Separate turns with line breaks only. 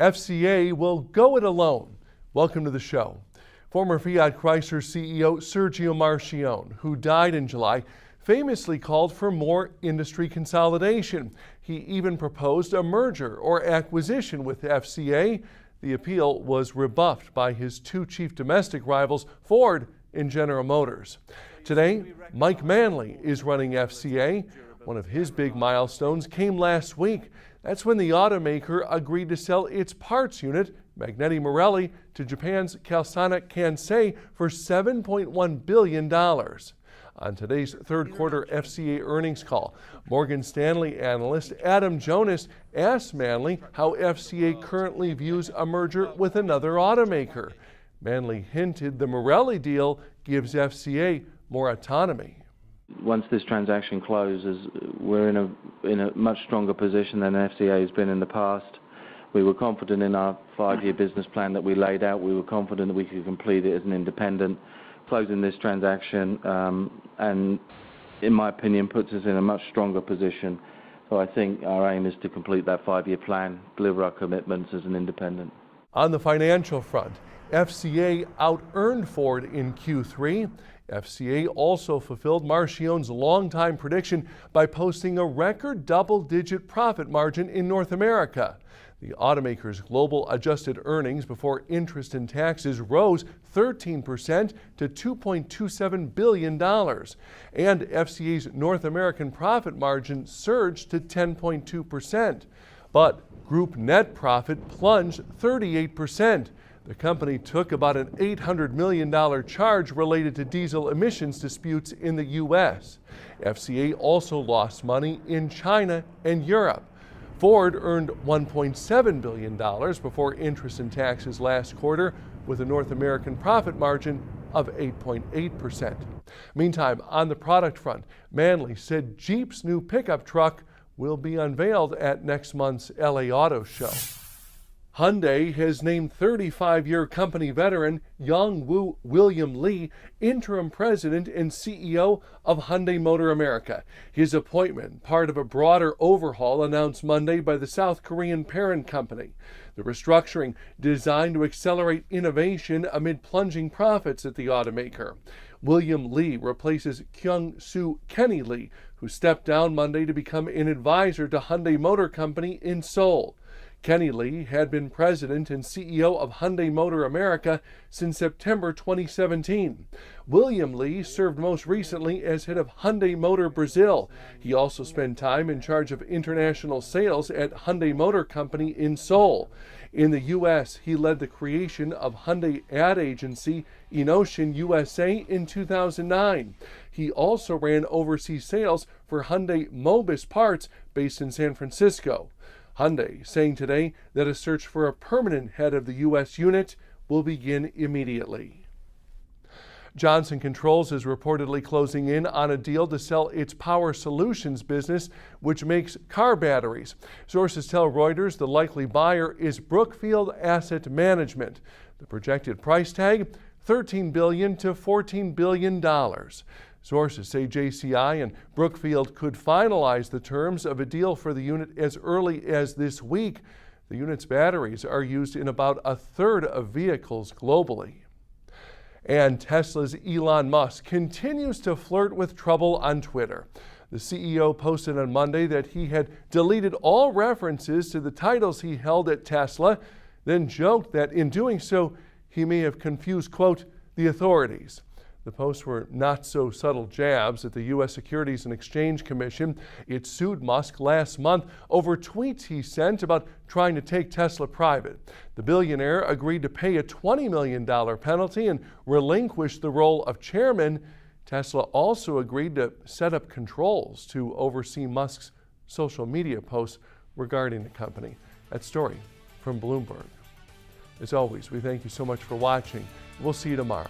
FCA will go it alone. Welcome to the show. Former Fiat Chrysler CEO Sergio Marchionne, who died in July, famously called for more industry consolidation. He even proposed a merger or acquisition with FCA. The appeal was rebuffed by his two chief domestic rivals, Ford and General Motors. Today, Mike Manley is running FCA. One of his big milestones came last week. That's when the automaker agreed to sell its parts unit, Magneti Marelli, to Japan's Calsonic Kansei for $7.1 billion. On today's third quarter FCA earnings call, Morgan Stanley analyst Adam Jonas asked Manley how FCA currently views a merger with another automaker. Manley hinted the Marelli deal gives FCA more autonomy.
Once this transaction closes, we're in a much stronger position than FCA has been in the past. We were confident in our 5-year business plan that we laid out. We were confident that we could complete it as an independent. Closing this transaction, and in my opinion, puts us in a much stronger position. So I think our aim is to complete that 5-year plan, deliver our commitments as an independent.
On the financial front, FCA out-earned Ford in Q3. FCA also fulfilled Marchionne's longtime prediction by posting a record double-digit profit margin in North America. The automaker's global adjusted earnings before interest and taxes rose 13% to $2.27 billion. And FCA's North American profit margin surged to 10.2%. But group net profit plunged 38%. The company took about an $800 million charge related to diesel emissions disputes in the U.S. FCA also lost money in China and Europe. Ford earned $1.7 billion before interest and taxes last quarter, with a North American profit margin of 8.8%. Meantime, on the product front, Manley said Jeep's new pickup truck will be unveiled at next month's LA Auto Show. Hyundai has named 35-year company veteran Young-Woo William Lee interim president and CEO of Hyundai Motor America. His appointment, part of a broader overhaul announced Monday by the South Korean parent company. The restructuring designed to accelerate innovation amid plunging profits at the automaker. William Lee replaces Kyung-Soo Kenny Lee, who stepped down Monday to become an advisor to Hyundai Motor Company in Seoul. Kenny Lee had been president and CEO of Hyundai Motor America since September 2017. William Lee served most recently as head of Hyundai Motor Brazil. He also spent time in charge of international sales at Hyundai Motor Company in Seoul. In the U.S., he led the creation of Hyundai ad agency Inocean USA in 2009. He also ran overseas sales for Hyundai Mobis Parts based in San Francisco. Hyundai saying today that a search for a permanent head of the U.S. unit will begin immediately. Johnson Controls is reportedly closing in on a deal to sell its power solutions business, which makes car batteries. Sources tell Reuters the likely buyer is Brookfield Asset Management. The projected price tag, $13 billion to $14 billion. Sources say JCI and Brookfield could finalize the terms of a deal for the unit as early as this week. The unit's batteries are used in about a third of vehicles globally. And Tesla's Elon Musk continues to flirt with trouble on Twitter. The CEO posted on Monday that he had deleted all references to the titles he held at Tesla, then joked that in doing so, he may have confused, quote, the authorities. The posts were not-so-subtle jabs at the U.S. Securities and Exchange Commission. It sued Musk last month over tweets he sent about trying to take Tesla private. The billionaire agreed to pay a $20 million penalty and relinquish the role of chairman. Tesla also agreed to set up controls to oversee Musk's social media posts regarding the company. That story from Bloomberg. As always, we thank you so much for watching. We'll see you tomorrow.